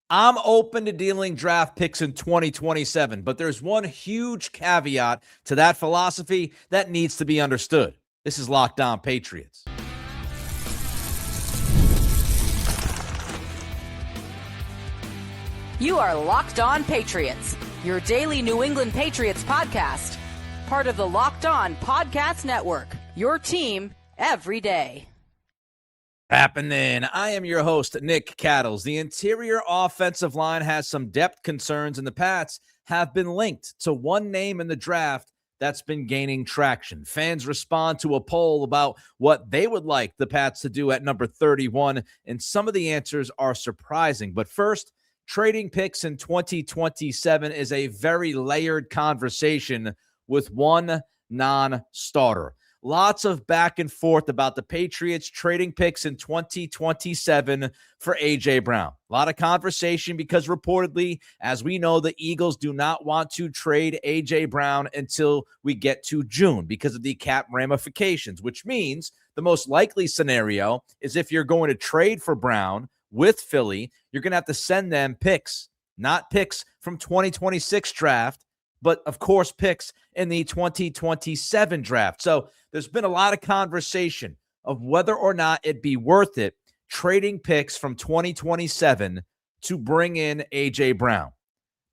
I'm open to dealing draft picks in 2027, but there's one huge caveat to that philosophy that needs to be understood. This is Locked On Patriots. You are Locked On Patriots, your daily New England Patriots podcast. Part of the Locked On Podcast Network, your team every day. Happening. I am your host, Nick Cattles. The interior offensive line has some depth concerns, and the Pats have been linked to one name in the draft that's been gaining traction. Fans respond to a poll about what they would like the Pats to do at number 31, and some of the answers are surprising. But first, trading picks in 2027 is a very layered conversation with one non-starter. Lots of back and forth about the Patriots trading picks in 2027 for A.J. Brown. A lot of conversation because reportedly, as we know, the Eagles do not want to trade A.J. Brown until we get to June because of the cap ramifications, which means the most likely scenario is if you're going to trade for Brown with Philly, you're going to have to send them picks, not picks from 2026 draft, but of course picks in the 2027 draft. So there's been a lot of conversation of whether or not it'd be worth it trading picks from 2027 to bring in A.J. Brown.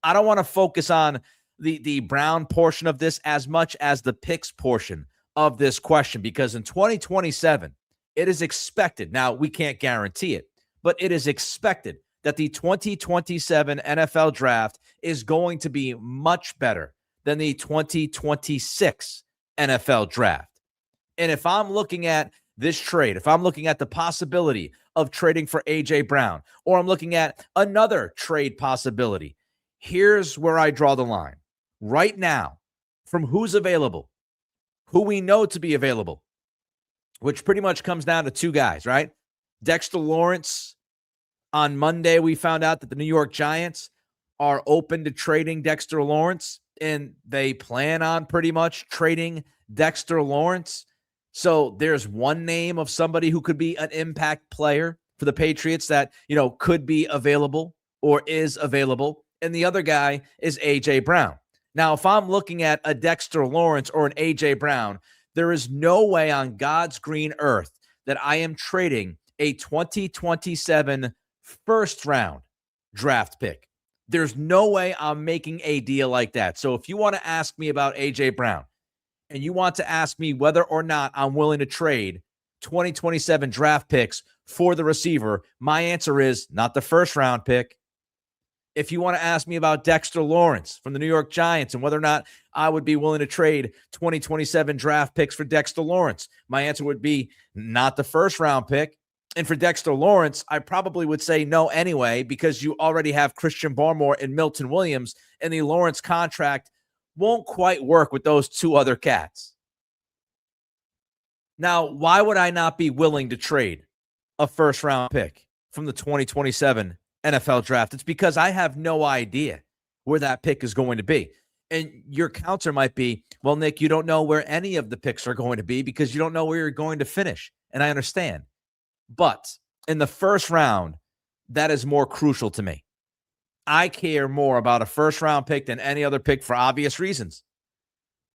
I don't want to focus on the Brown portion of this as much as the picks portion of this question, because in 2027, it is expected. Now, we can't guarantee it, but it is expected that the 2027 NFL draft is going to be much better than the 2026 NFL draft. And if I'm looking at this trade, if I'm looking at the possibility of trading for A.J. Brown, or I'm looking at another trade possibility, here's where I draw the line. Right now, from who's available, who we know to be available, which pretty much comes down to two guys, right? Dexter Lawrence. On Monday, we found out that the New York Giants are open to trading Dexter Lawrence, and they plan on pretty much trading Dexter Lawrence. So there's one name of somebody who could be an impact player for the Patriots that, could be available or is available. And the other guy is A.J. Brown. Now, if I'm looking at a Dexter Lawrence or an A.J. Brown, there is no way on God's green earth that I am trading a 2027 first round draft pick. There's no way I'm making a deal like that. So if you want to ask me about A.J. Brown and you want to ask me whether or not I'm willing to trade 2027 draft picks for the receiver, my answer is not the first round pick. If you want to ask me about Dexter Lawrence from the New York Giants and whether or not I would be willing to trade 2027 draft picks for Dexter Lawrence, my answer would be not the first round pick. And for Dexter Lawrence, I probably would say no anyway, because you already have Christian Barmore and Milton Williams, and the Lawrence contract won't quite work with those two other cats. Now, why would I not be willing to trade a first-round pick from the 2027 NFL draft? It's because I have no idea where that pick is going to be. And your counter might be, well, Nick, you don't know where any of the picks are going to be because you don't know where you're going to finish. And I understand. But in the first round, that is more crucial to me. I care more about a first-round pick than any other pick for obvious reasons.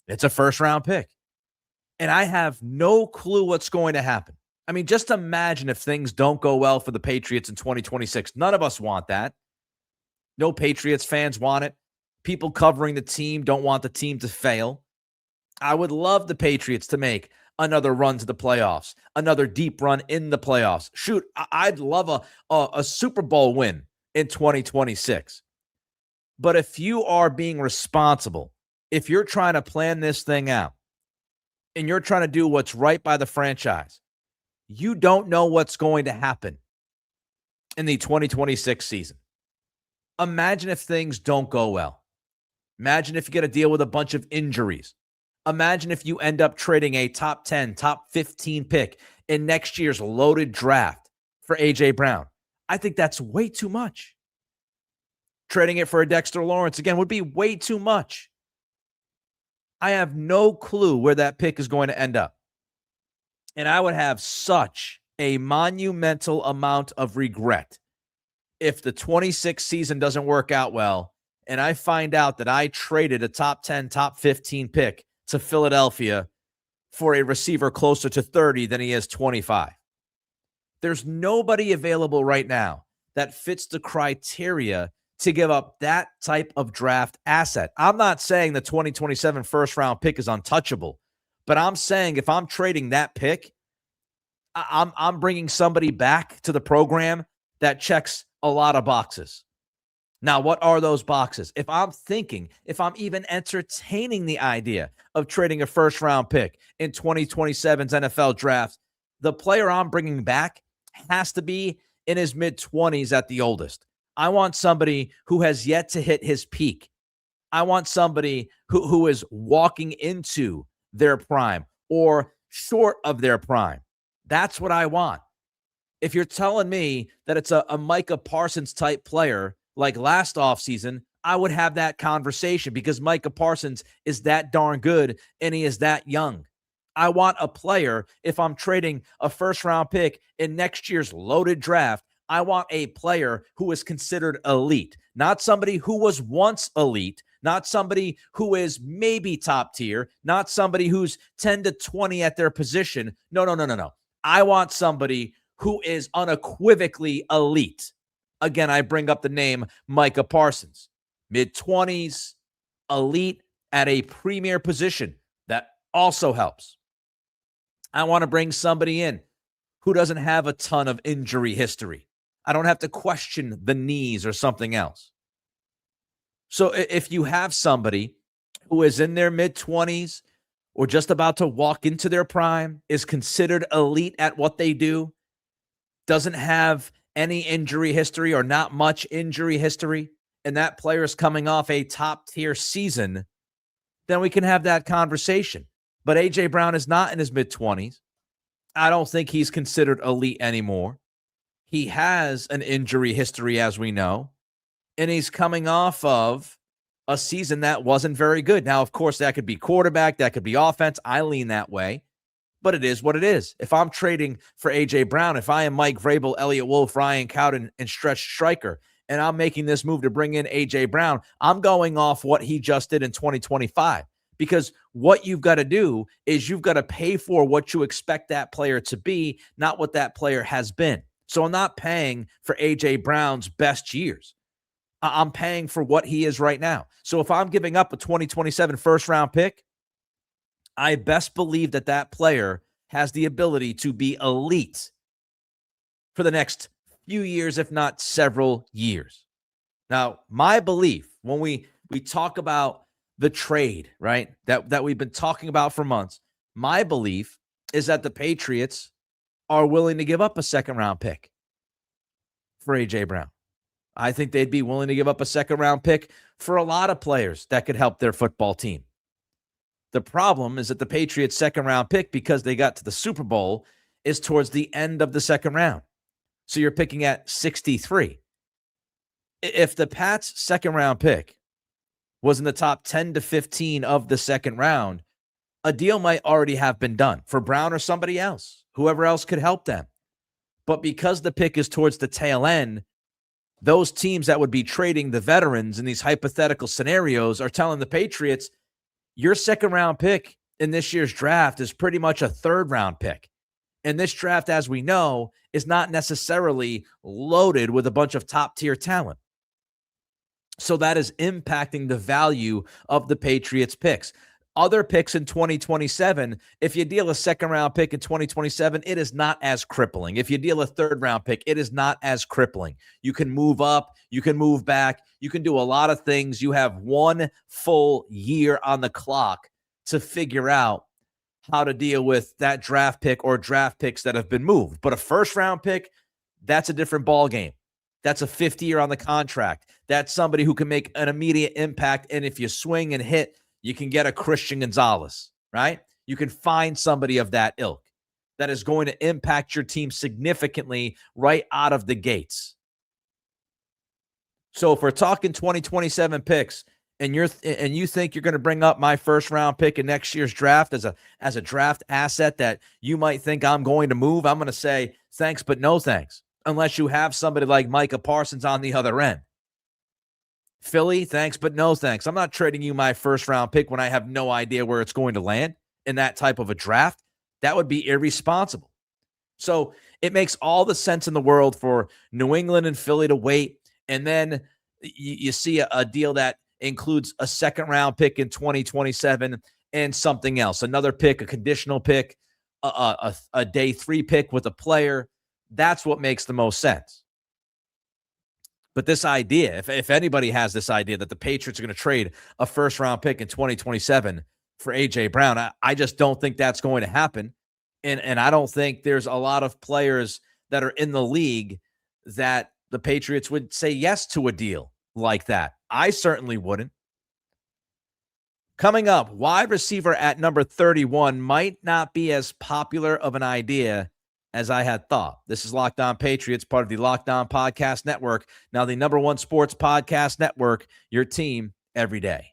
It's a first-round pick. And I have no clue what's going to happen. I mean, just imagine if things don't go well for the Patriots in 2026. None of us want that. No Patriots fans want it. People covering the team don't want the team to fail. I would love the Patriots to make another run to the playoffs, another deep run in the playoffs. Shoot, I'd love a Super Bowl win in 2026. But if you are being responsible, if you're trying to plan this thing out, and you're trying to do what's right by the franchise, you don't know what's going to happen in the 2026 season. Imagine if things don't go well. Imagine if you get to deal with a bunch of injuries. Imagine if you end up trading a top 10, top 15 pick in next year's loaded draft for A.J. Brown. I think that's way too much. Trading it for a Dexter Lawrence, again, would be way too much. I have no clue where that pick is going to end up. And I would have such a monumental amount of regret if the 26 season doesn't work out well, and I find out that I traded a top 10, top 15 pick to Philadelphia for a receiver closer to 30 than he is 25. There's nobody available right now that fits the criteria to give up that type of draft asset. I'm not saying the 2027 first round pick is untouchable, but I'm saying if I'm trading that pick, I'm bringing somebody back to the program that checks a lot of boxes. Now, what are those boxes? If I'm even entertaining the idea of trading a first round pick in 2027's NFL draft, the player I'm bringing back has to be in his mid-20s at the oldest. I want somebody who has yet to hit his peak. I want somebody who is walking into their prime or short of their prime. That's what I want. If you're telling me that it's a Micah Parsons type player like last offseason, I would have that conversation because Micah Parsons is that darn good and he is that young. I want a player, if I'm trading a first-round pick in next year's loaded draft, I want a player who is considered elite, not somebody who was once elite, not somebody who is maybe top tier, not somebody who's 10 to 20 at their position. No. I want somebody who is unequivocally elite. Again, I bring up the name Micah Parsons. Mid-20s, elite at a premier position. That also helps. I want to bring somebody in who doesn't have a ton of injury history. I don't have to question the knees or something else. So if you have somebody who is in their mid-20s or just about to walk into their prime, is considered elite at what they do, doesn't have any injury history or not much injury history, and that player is coming off a top-tier season, then we can have that conversation. But A.J. Brown is not in his mid-20s. I don't think he's considered elite anymore. He has an injury history, as we know, and he's coming off of a season that wasn't very good. Now, of course, that could be quarterback, that could be offense. I lean that way, but it is what it is. If I'm trading for A.J. Brown, if I am Mike Vrabel, Elliott Wolf, Ryan Cowden, and Stretch Striker, and I'm making this move to bring in A.J. Brown, I'm going off what he just did in 2025. Because what you've got to do is you've got to pay for what you expect that player to be, not what that player has been. So I'm not paying for A.J. Brown's best years. I'm paying for what he is right now. So if I'm giving up a 2027 first-round pick, I best believe that that player has the ability to be elite for the next few years, if not several years. Now, my belief, when we talk about the trade, right, that we've been talking about for months, my belief is that the Patriots are willing to give up a second-round pick for A.J. Brown. I think they'd be willing to give up a second-round pick for a lot of players that could help their football team. The problem is that the Patriots' second-round pick, because they got to the Super Bowl, is towards the end of the second round. So you're picking at 63. If the Pats' second-round pick was in the top 10 to 15 of the second round, a deal might already have been done for Brown or somebody else, whoever else could help them. But because the pick is towards the tail end, those teams that would be trading the veterans in these hypothetical scenarios are telling the Patriots, your second-round pick in this year's draft is pretty much a third-round pick. And this draft, as we know, is not necessarily loaded with a bunch of top-tier talent. So that is impacting the value of the Patriots' picks. Other picks in 2027, if you deal a second-round pick in 2027, it is not as crippling. If you deal a third-round pick, it is not as crippling. You can move up, you can move back, you can do a lot of things. You have one full year on the clock to figure out how to deal with that draft pick or draft picks that have been moved. But a first-round pick, that's a different ballgame. That's a 50-year on the contract. That's somebody who can make an immediate impact, and if you swing and hit, you can get a Christian Gonzalez, right? You can find somebody of that ilk that is going to impact your team significantly right out of the gates. So if we're talking 2027 picks and you think you're going to bring up my first round pick in next year's draft as a draft asset that you might think I'm going to move, I'm going to say thanks, but no thanks. unless you have somebody like Micah Parsons on the other end. Philly, thanks, but no thanks. I'm not trading you my first-round pick when I have no idea where it's going to land in that type of a draft. That would be irresponsible. So it makes all the sense in the world for New England and Philly to wait, and then you see a deal that includes a second-round pick in 2027 and something else, another pick, a conditional pick, a day 3 pick with a player. That's what makes the most sense. But this idea, if anybody has this idea that the Patriots are going to trade a first-round pick in 2027 for A.J. Brown, I just don't think that's going to happen. And I don't think there's a lot of players that are in the league that the Patriots would say yes to a deal like that. I certainly wouldn't. Coming up, wide receiver at number 31 might not be as popular of an idea as I had thought. This is Locked On Patriots, part of the Locked On Podcast Network, now the number one sports podcast network, your team every day.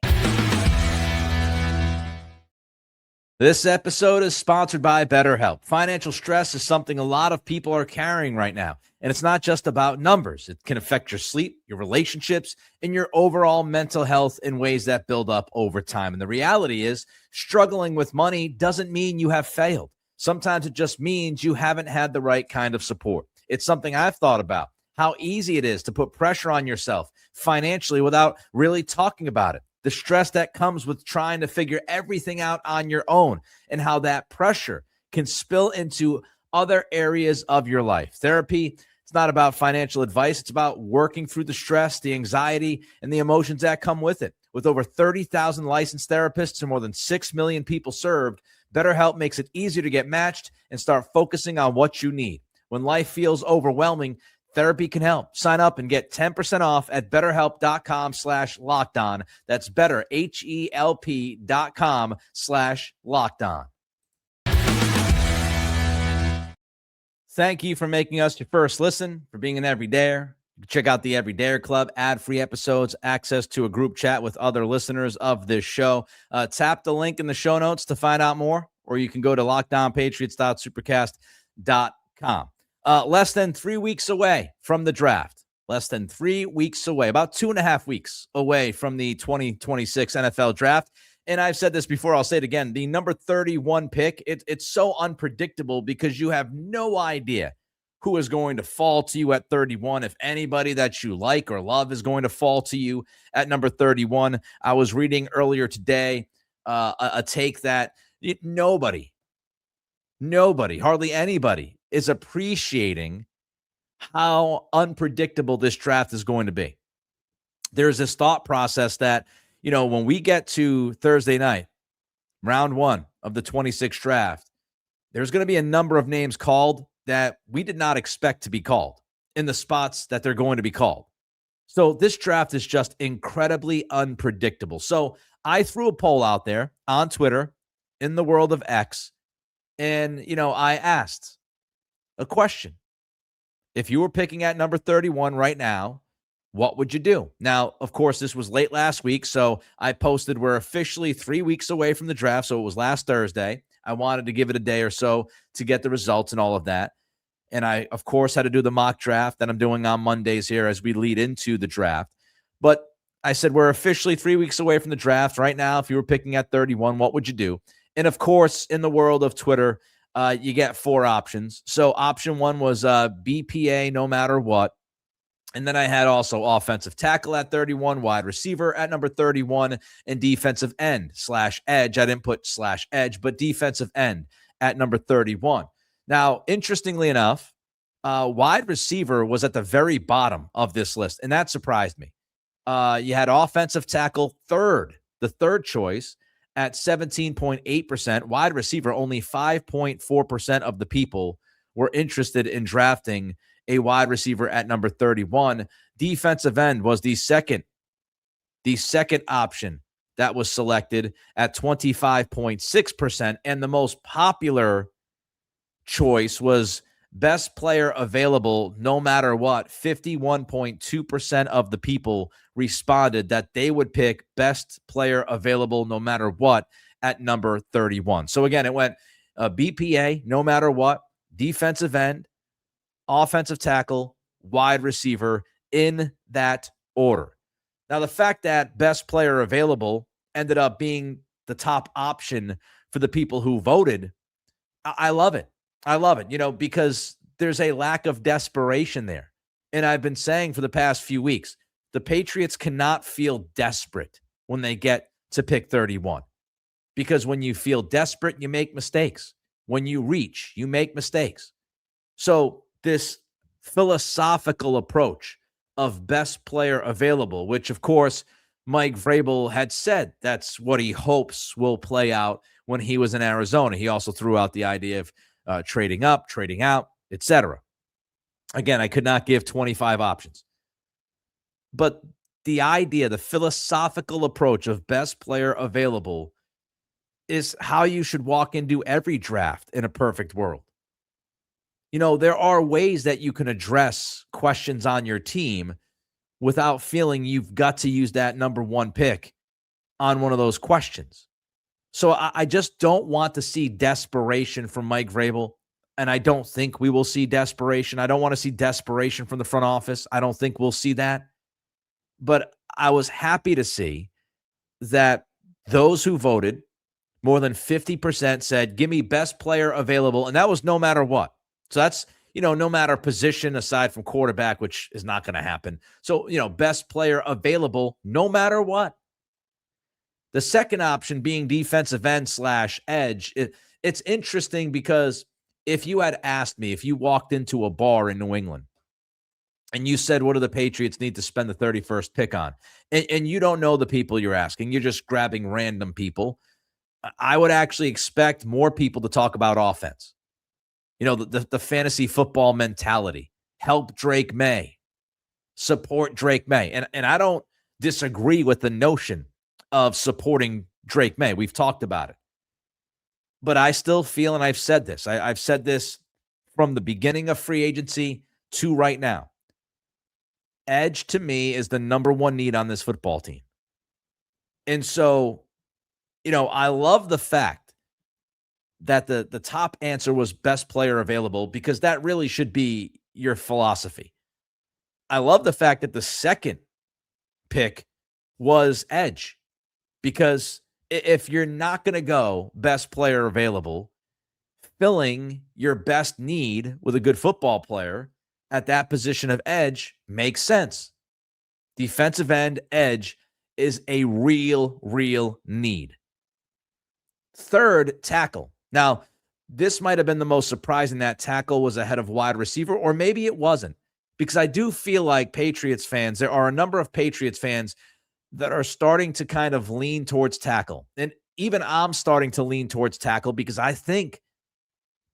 This episode is sponsored by BetterHelp. Financial stress is something a lot of people are carrying right now, and it's not just about numbers. It can affect your sleep, your relationships, and your overall mental health in ways that build up over time. And the reality is, struggling with money doesn't mean you have failed. Sometimes it just means you haven't had the right kind of support. It's something I've thought about, how easy it is to put pressure on yourself financially without really talking about it. The stress that comes with trying to figure everything out on your own, and how that pressure can spill into other areas of your life. Therapy, it's not about financial advice. It's about working through the stress, the anxiety, and the emotions that come with it. With over 30,000 licensed therapists and more than 6 million people served, BetterHelp makes it easier to get matched and start focusing on what you need. When life feels overwhelming, therapy can help. Sign up and get 10% off at betterhelp.com/lockedon. That's betterhelp.com/lockedon. Thank you for making us your first listen, for being an everydayer. Check out the Everydayer Club, ad-free episodes, access to a group chat with other listeners of this show. Tap the link in the show notes to find out more, or you can go to lockedonpatriots.supercast.com. Less than 3 weeks away from the draft. Less than 3 weeks away, about 2.5 weeks away from the 2026 NFL draft. And I've said this before, I'll say it again. The number 31 pick, it's so unpredictable because you have no idea who is going to fall to you at 31. If anybody that you like or love is going to fall to you at number 31. I was reading earlier today a take that nobody, hardly anybody is appreciating how unpredictable this draft is going to be. There's this thought process that, when we get to Thursday night, round 1 of the 26th draft, there's going to be a number of names called that we did not expect to be called in the spots that they're going to be called. So this draft is just incredibly unpredictable. So I threw a poll out there on Twitter in the world of X, and, I asked a question. If you were picking at number 31 right now, what would you do? Now, of course, this was late last week, so I posted we're officially 3 weeks away from the draft, so it was last Thursday. I wanted to give it a day or so to get the results and all of that. And I, of course, had to do the mock draft that I'm doing on Mondays here as we lead into the draft. But I said we're officially 3 weeks away from the draft. Right now, if you were picking at 31, what would you do? And, of course, in the world of Twitter, you get 4 options. So option 1 was BPA no matter what. And then I had also offensive tackle at 31, wide receiver at number 31, and defensive end /edge. I didn't put /edge, but defensive end at number 31. Now, interestingly enough, wide receiver was at the very bottom of this list, and that surprised me. You had offensive tackle the third choice at 17.8%. Wide receiver, only 5.4% of the people were interested in drafting a wide receiver at number 31. Defensive end was the second option that was selected at 25.6%. And the most popular choice was best player available no matter what. 51.2% of the people responded that they would pick best player available no matter what at number 31. So again, it went BPA no matter what, defensive end, offensive tackle, wide receiver in that order. Now, the fact that best player available ended up being the top option for the people who voted, I love it. I love it, because there's a lack of desperation there. And I've been saying for the past few weeks, the Patriots cannot feel desperate when they get to pick 31. Because when you feel desperate, you make mistakes. When you reach, you make mistakes. So this philosophical approach of best player available, which, of course, Mike Vrabel had said that's what he hopes will play out when he was in Arizona. He also threw out the idea of trading up, trading out, etc. Again, I could not give 25 options. But the idea, the philosophical approach of best player available is how you should walk into every draft in a perfect world. There are ways that you can address questions on your team without feeling you've got to use that number one pick on one of those questions. So I just don't want to see desperation from Mike Vrabel, and I don't think we will see desperation. I don't want to see desperation from the front office. I don't think we'll see that. But I was happy to see that those who voted, more than 50% said, give me best player available, and that was no matter what. So that's, no matter position aside from quarterback, which is not going to happen. So, best player available no matter what. The second option being defensive end / edge. It's interesting because if you had asked me, if you walked into a bar in New England and you said, what do the Patriots need to spend the 31st pick on? And you don't know the people you're asking. You're just grabbing random people. I would actually expect more people to talk about offense. The fantasy football mentality. Help Drake Maye. Support Drake Maye. And I don't disagree with the notion of supporting Drake Maye. We've talked about it. But I still feel, and I've said this, I've said this from the beginning of free agency to right now. Edge, to me, is the number one need on this football team. And so, I love the fact that the top answer was best player available, because that really should be your philosophy. I love the fact that the second pick was edge, because if you're not going to go best player available, filling your best need with a good football player at that position of edge makes sense. Defensive end edge is a real need. Third, tackle. Now, this might have been the most surprising that tackle was ahead of wide receiver, or maybe it wasn't, because I do feel like Patriots fans, there are a number of Patriots fans that are starting to kind of lean towards tackle. And even I'm starting to lean towards tackle, because I think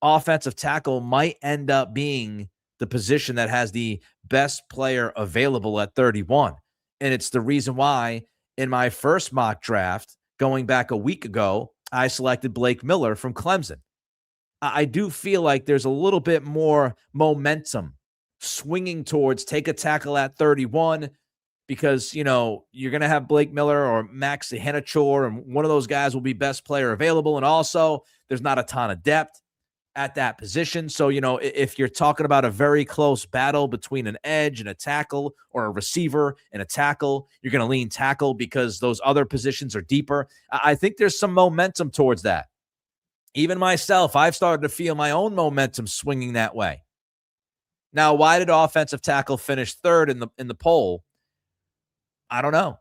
offensive tackle might end up being the position that has the best player available at 31. And it's the reason why in my first mock draft, going back a week ago, I selected Blake Miller from Clemson. I do feel like there's a little bit more momentum swinging towards take a tackle at 31, because, you're going to have Blake Miller or Max Henachor, and one of those guys will be best player available. And also, there's not a ton of depth at that position. So, if you're talking about a very close battle between an edge and a tackle, or a receiver and a tackle, you're going to lean tackle because those other positions are deeper. I think there's some momentum towards that. Even myself, I've started to feel my own momentum swinging that way. Now, why did offensive tackle finish third in the poll? I don't know.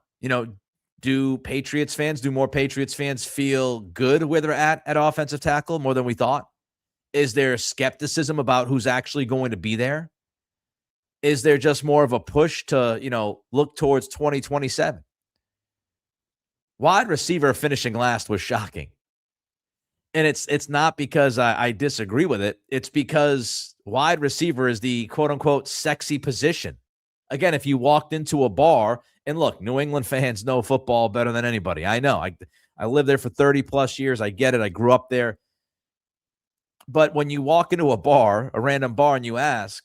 Do more Patriots fans feel good where they're at offensive tackle more than we thought? Is there skepticism about who's actually going to be there? Is there just more of a push to, look towards 2027? Wide receiver finishing last was shocking. And it's not because I disagree with it. It's because wide receiver is the quote-unquote sexy position. Again, if you walked into a bar, and look, New England fans know football better than anybody. I know. I lived there for 30-plus years. I get it. I grew up there. But when you walk into a random bar, and you ask,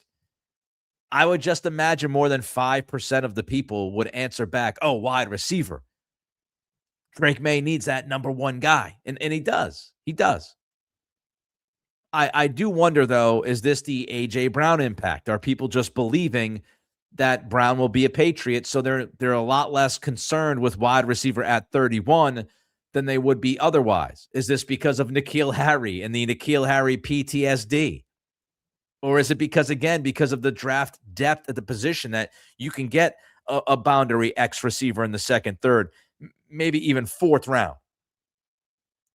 I would just imagine more than 5% of the people would answer back, oh, wide receiver. Drake Maye needs that number one guy. And he does. He does. I do wonder, though, is this the A.J. Brown impact? Are people just believing that Brown will be a Patriot, so they're a lot less concerned with wide receiver at 31 than they would be otherwise? Is this because of N'Keal Harry and the N'Keal Harry PTSD? Or is it because of the draft depth at the position that you can get a boundary X receiver in the second, third, maybe even fourth round?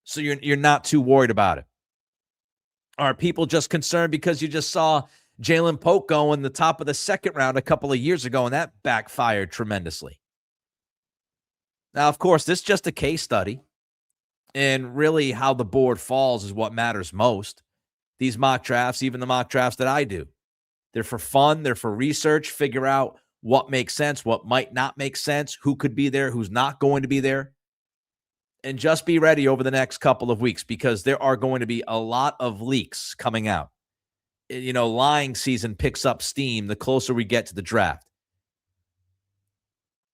So you're not too worried about it. Are people just concerned because you just saw Jalen Polk go in the top of the second round a couple of years ago, and that backfired tremendously? Now, of course, this is just a case study, and really how the board falls is what matters most. These mock drafts, even the mock drafts that I do, they're for fun, they're for research, figure out what makes sense, what might not make sense, who could be there, who's not going to be there. And just be ready over the next couple of weeks, because there are going to be a lot of leaks coming out. You know, lying season picks up steam the closer we get to the draft.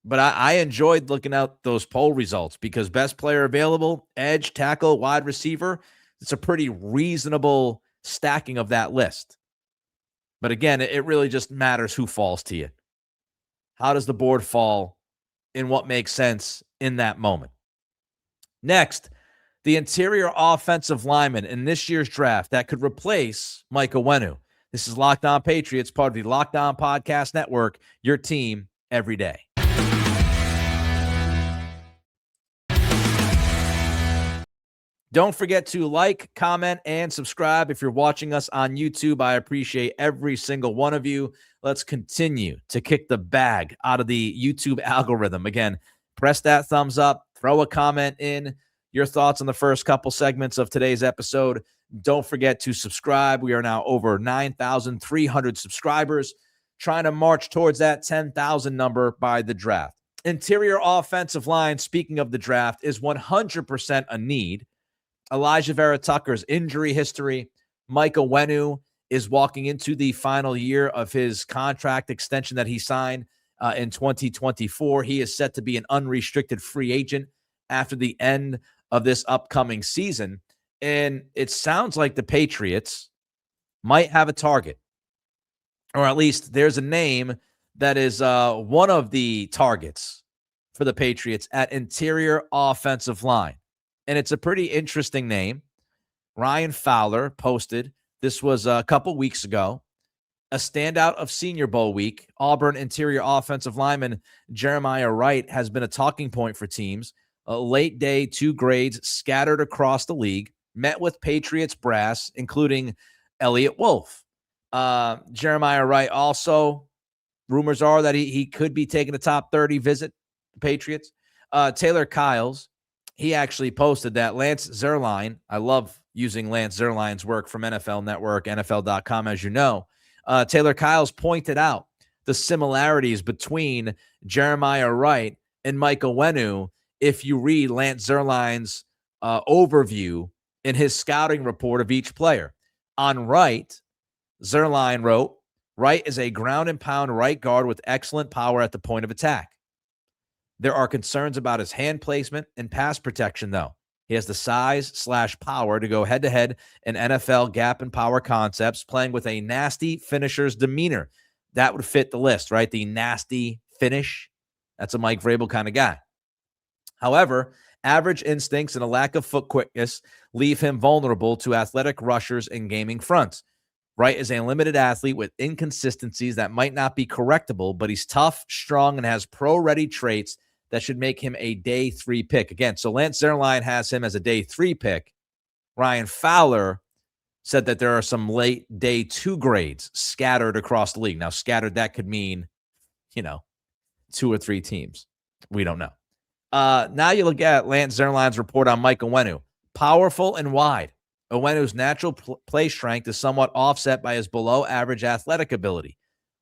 But I enjoyed looking at those poll results, because best player available, edge, tackle, wide receiver, it's a pretty reasonable stacking of that list. But again, it really just matters who falls to you. How does the board fall in what makes sense in that moment? Next, the interior offensive lineman in this year's draft that could replace Mike Onwenu. This is Locked On Patriots, part of the Locked On Podcast Network, your team every day. Don't forget to like, comment, and subscribe if you're watching us on YouTube. I appreciate every single one of you. Let's continue to kick the bag out of the YouTube algorithm. Again, press that thumbs up, throw a comment in, your thoughts on the first couple segments of today's episode. Don't forget to subscribe. We are now over 9,300 subscribers, trying to march towards that 10,000 number by the draft. Interior offensive line, speaking of the draft, is 100% a need. Elijah Vera Tucker's injury history. Mike Onwenu is walking into the final year of his contract extension that he signed in 2024. He is set to be an unrestricted free agent after the end of this upcoming season. And it sounds like the Patriots might have a target, or at least there's a name that is one of the targets for the Patriots at interior offensive line. And it's a pretty interesting name. Ryan Fowler posted, this was a couple weeks ago, a standout of Senior Bowl week. Auburn interior offensive lineman Jeremiah Wright has been a talking point for teams. A late day, 2 grades scattered across the league, met with Patriots brass, including Elliott Wolf. Jeremiah Wright also, rumors are that he could be taking a top 30 visit the Patriots. Taylor Kyles, he actually posted that Lance Zierlein, I love using Lance Zierlein's work from NFL Network, NFL.com, as you know. Taylor Kyles pointed out the similarities between Jeremiah Wright and Mike Onwenu if you read Lance Zierlein's overview in his scouting report of each player. On Wright, Zierlein wrote, Wright is a ground and pound right guard with excellent power at the point of attack. There are concerns about his hand placement and pass protection, though. He has the size/power to go head-to-head in NFL gap and power concepts, playing with a nasty finisher's demeanor. That would fit the list, right? The nasty finish. That's a Mike Vrabel kind of guy. However, average instincts and a lack of foot quickness leave him vulnerable to athletic rushers and gaming fronts. Wright is a limited athlete with inconsistencies that might not be correctable, but he's tough, strong, and has pro-ready traits that should make him a day 3 pick. Again, so Lance Zierlein has him as a day 3 pick. Ryan Fowler said that there are some late day 2 grades scattered across the league. Now, scattered, that could mean, 2 or 3 teams. We don't know. Now you look at Lance Zierlein's report on Mike Onwenu. Powerful and wide. Onwenu's natural play strength is somewhat offset by his below-average athletic ability.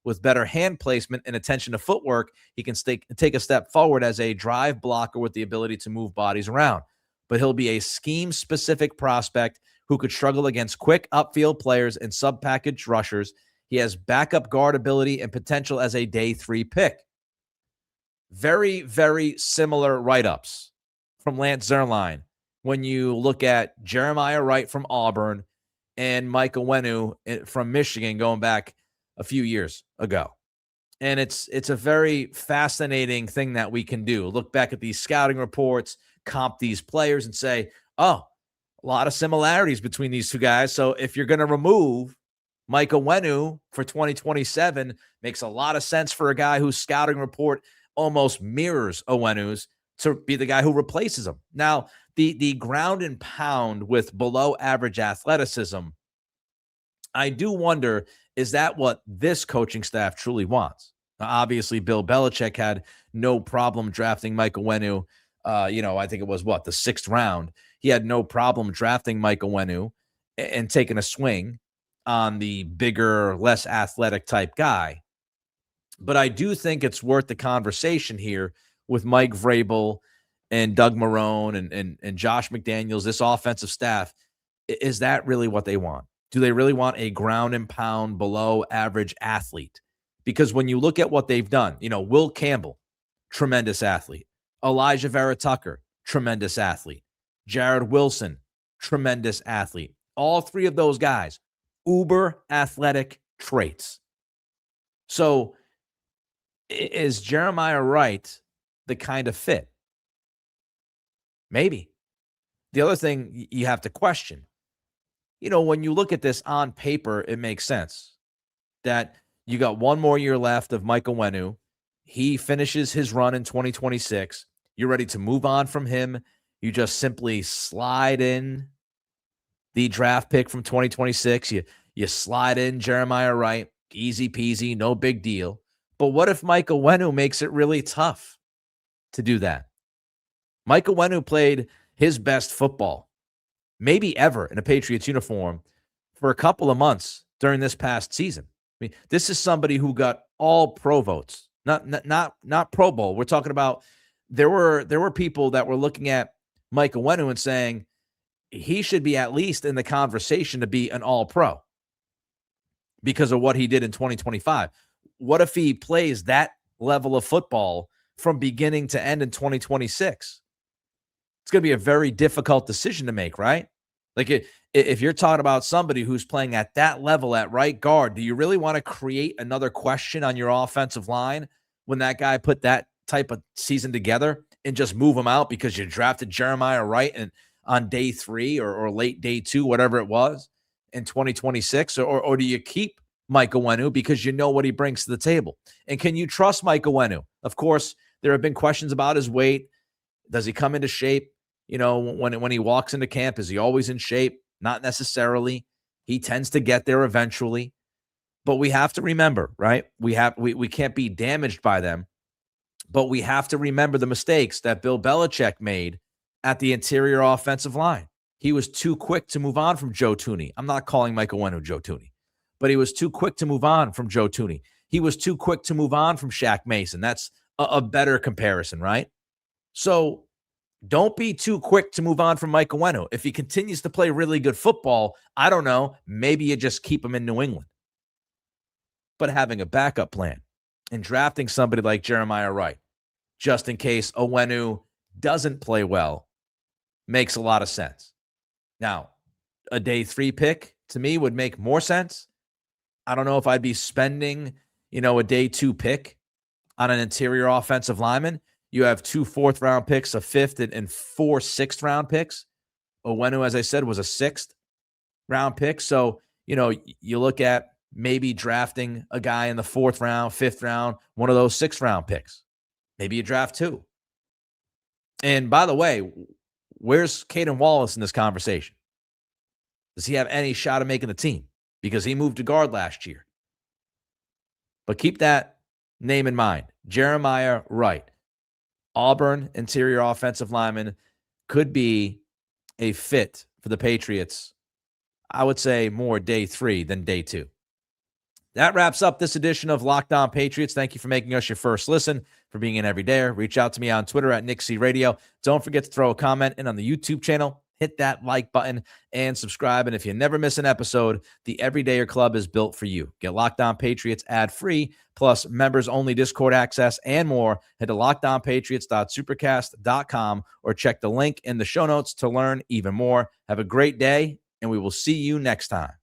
With better hand placement and attention to footwork, he can take a step forward as a drive blocker with the ability to move bodies around. But he'll be a scheme-specific prospect who could struggle against quick upfield players and sub-package rushers. He has backup guard ability and potential as a day 3 pick. Very, very similar write-ups from Lance Zierlein when you look at Jeremiah Wright from Auburn and Mike Onwenu from Michigan going back a few years ago. And it's a very fascinating thing that we can do. Look back at these scouting reports, comp these players, and say, oh, a lot of similarities between these two guys. So if you're going to remove Mike Onwenu for 2027, makes a lot of sense for a guy whose scouting report almost mirrors Onwenu's to be the guy who replaces him. Now, the ground and pound with below average athleticism, I do wonder, is that what this coaching staff truly wants? Now, obviously, Bill Belichick had no problem drafting Mike Onwenu. I think it was the 6th round. He had no problem drafting Mike Onwenu and taking a swing on the bigger, less athletic type guy. But I do think it's worth the conversation here with Mike Vrabel and Doug Marrone and Josh McDaniels, this offensive staff. Is that really what they want? Do they really want a ground and pound below average athlete? Because when you look at what they've done, Will Campbell, tremendous athlete. Elijah Vera Tucker, tremendous athlete. Jared Wilson, tremendous athlete. All three of those guys, uber athletic traits. So is Jeremiah Wright the kind of fit? Maybe. The other thing you have to question, when you look at this on paper, it makes sense that you got one more year left of Mike Onwenu. He finishes his run in 2026. You're ready to move on from him. You just simply slide in the draft pick from 2026. You slide in Jeremiah Wright. Easy peasy, no big deal. But what if Mike Onwenu makes it really tough to do that? Mike Onwenu played his best football, maybe ever, in a Patriots uniform for a couple of months during this past season. I mean, this is somebody who got all pro votes, not Pro Bowl. We're talking about there were people that were looking at Mike Onwenu and saying he should be at least in the conversation to be an all-pro because of what he did in 2025. What if he plays that level of football from beginning to end in 2026? It's going to be a very difficult decision to make, right? Like if you're talking about somebody who's playing at that level at right guard, do you really want to create another question on your offensive line when that guy put that type of season together and just move him out because you drafted Jeremiah Wright on day 3 or late day 2, whatever it was, in 2026? Or do you keep Mike Onwenu because you know what he brings to the table? And can you trust Mike Onwenu? Of course, there have been questions about his weight. Does he come into shape? When he walks into camp, is he always in shape? Not necessarily. He tends to get there eventually. But we have to remember, right? We can't be damaged by them. But we have to remember the mistakes that Bill Belichick made at the interior offensive line. He was too quick to move on from Joe Thuney. I'm not calling Mike Onwenu Joe Thuney, but he was too quick to move on from Joe Thuney. He was too quick to move on from Shaq Mason. That's a better comparison, right? So don't be too quick to move on from Mike Onwenu. If he continues to play really good football, I don't know, maybe you just keep him in New England. But having a backup plan and drafting somebody like Jeremiah Wright, just in case Onwenu doesn't play well, makes a lot of sense. Now, a day 3 pick to me would make more sense. I don't know if I'd be spending, a day 2 pick on an interior offensive lineman. You have 2 4th-round picks, a 5th and 4 6th-round picks. Onwenu, as I said, was a 6th-round pick. So, you look at maybe drafting a guy in the 4th round, 5th round, one of those 6th-round picks. Maybe you draft 2. And by the way, where's Caden Wallace in this conversation? Does he have any shot of making the team? Because he moved to guard last year. But keep that name in mind. Jeremiah Wright, Auburn interior offensive lineman, could be a fit for the Patriots. I would say more day 3 than day 2. That wraps up this edition of Locked On Patriots. Thank you for making us your first listen, for being in every day. Reach out to me on Twitter at NickCRadio. Don't forget to throw a comment in on the YouTube channel. Hit that like button and subscribe. And if you never miss an episode, the Everydayer Club is built for you. Get Locked On Patriots ad-free, plus members-only Discord access and more. Head to LockedOnPatriots.supercast.com or check the link in the show notes to learn even more. Have a great day and we will see you next time.